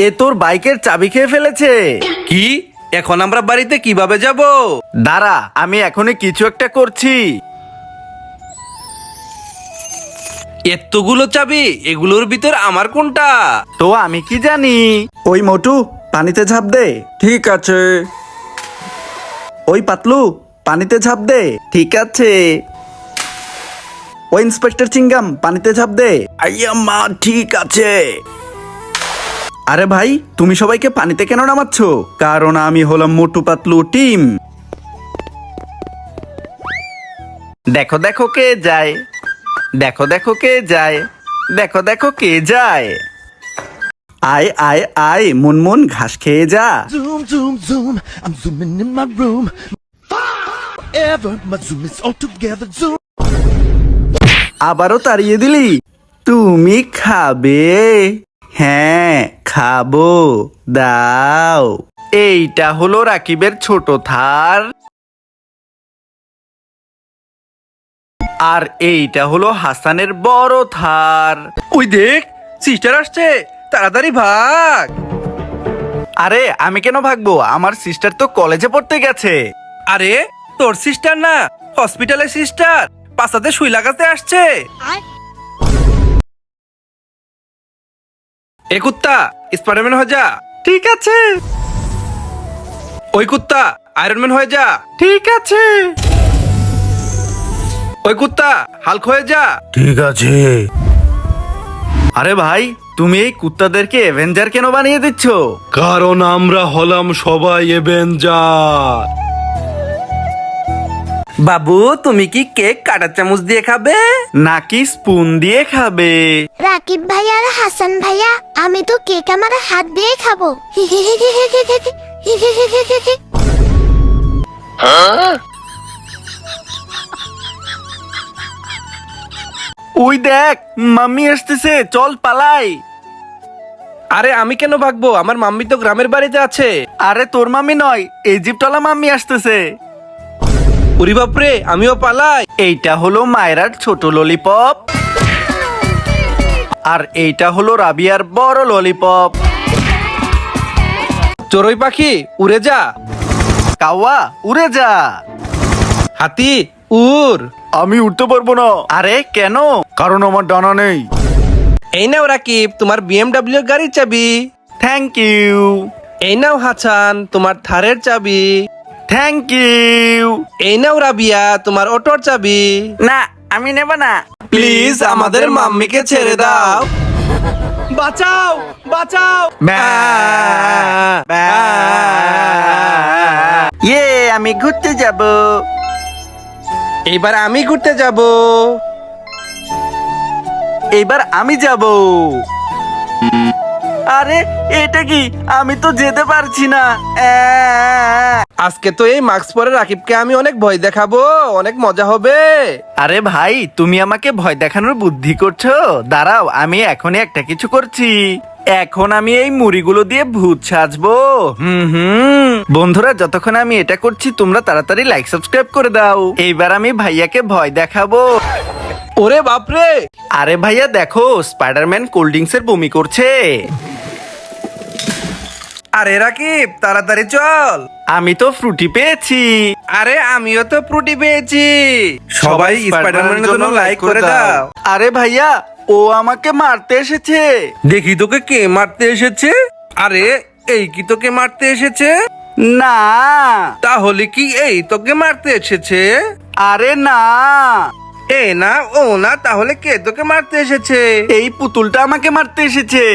এ তোর বাইকের চাবি খেয়ে ফেলেছে। কি? এখন আমরা বাড়িতে কিভাবে যাব? দাঁড়া, আমি এখনই কিছু একটা করছি। এতগুলো চাবি, এগুলোর ভিতর আমার কোনটা? তো আমি কি জানি। ওই মোটু, পানিতে ঝাঁপ দে। ঠিক আছে। ওই পাতলু, পানিতে ঝাঁপ দে। ঠিক আছে। ওই ইন্সপেক্টর চিঙ্গাম, পানিতে ঝাঁপ দে। আইয়া মা, ঠিক আছে। আরে ভাই, তুমি সবাইকে পানিতে কেন নামাচ্ছ? কারণ আমি হলাম মোটু পাতলু টিম। দেখো দেখো কে যায়, দেখো দেখো কে যায়, দেখো দেখো কে যায়। আয় আয় আয় মুনমুন, ঘাস খেয়ে যা। Zoom, zoom, zoom. I'm zooming in my room. Ever, my zoom is all together. Zoom. আবারও তাড়িয়ে দিলি। তুমি খাবে? হ্যাঁ খাবো, দাও। এইটা হলো রাকিবের ছোট থার, আর এইটা হলো হাসানের বড় থার। ওই দেখ, সিস্টার আসছে, তাড়াতাড়ি ভাগ। আরে আমি কেন ভাগবো? আমার সিস্টার তো কলেজে পড়তে গেছে। আরে তোর সিস্টার না, হসপিটালের সিস্টার, পাশাতে সুই লাগাতে আসছে। এ কুত্তা, স্পাইডারম্যান হয়ে যা। ঠিক আছে। ওই কুত্তা, আয়রনম্যান হয়ে যা। ঠিক আছে। ওই কুত্তা, হাল্ক হয়ে যা। ঠিক আছে। আরে ভাই, তুমি এই কুত্তাদেরকে অ্যাভেঞ্জার কেন বানিয়ে দিচ্ছ? কারণ আমরা হলাম সবাই অ্যাভেঞ্জার। বাবু, তুমি কি কেক কাঁটা চামচ দিয়ে খাবে নাকি স্পুন দিয়ে খাবে? রাকিব ভাইয়া আর হাসান ভাইয়া, আমি তো কেক আমার হাত দিয়ে খাবো। ওই দেখ, মাম্মি আসতেছে, চল পালাই। আরে আমি কেন ভাগবো? আমার মাম্মি তো গ্রামের বাড়িতে আছে। আরে তোর মাম্মি নয়, ইজিপ্টওয়ালা মাম্মি আসতেছে। উরি বাপরে, আমিও পালাই। এইটা হলো মায়রার ছোট ললিপপ, আর এইটা হলো রাবিয়ার বড় ললিপপ। চড়ুই পাখি উড়ে যা। কাওয়া উড়ে যা। হাতি উড়। আমি উঠতে পারবো না। আরে কেন? কারণ আমার ডানা নেই। এই নাও রাকিব, তোমার বিএমডব্লিউ গাড়ির চাবি। Thank you. এই নাও হাসান, তোমার থারের চাবি। Thank you. এই নাও রাবিয়া, তোমার অটোর চাবি। না, আমি নেব না। প্লিজ আমাদের মাম্মিকে ছেড়ে দাও। বাঁচাও, বাঁচাও। ইয়ে, আমি ঘুরতে যাব। এবার আমি ঘুরতে যাব। এবার আমি যাব। আরে এটা কি? আমি তো যেতে পারছি না। আজকে তো এই মাস্ক পরে রাকিবকে আমি অনেক ভয় দেখাবো, অনেক মজা হবে। আরে ভাই, তুমি আমাকে ভয় দেখানোর বুদ্ধি করছো? দাঁড়াও, আমি এখনই একটা কিছু করছি। এখন আমি এই মুড়িগুলো দিয়ে ভূত সাজবো। বন্ধুরা, যতক্ষণ আমি এটা করছি তোমরা তাড়াতাড়ি লাইক সাবস্ক্রাইব করে দাও। এইবার আমি ভাইয়াকে ভয় দেখাবো। ওরে বাপরে! আরে ভাইয়া দেখো, স্পাইডারম্যান কোল্ড ড্রিঙ্কসের বমি করছে। আরে রাকিব, তাড়াতাড়ি চল। আমি তো ফ্রুটি পেয়েছি। আরে আমিও তো ফ্রুটি পেয়েছি। সবাই স্পাইডারম্যানের জন্য লাইক করে দাও। আরে ভাইয়া, ও আমাকে মারতে এসেছে। দেখি তোকে কে মারতে এসেছে। আরে এই কি তোকে মারতে এসেছে? না। তাহলে কি এই তোকে মারতে এসেছে? আরে না, এ না ও না, তাহলে কে তোকে মারতে এসেছে? এই পুতুলটা আমাকে মারতে এসেছে।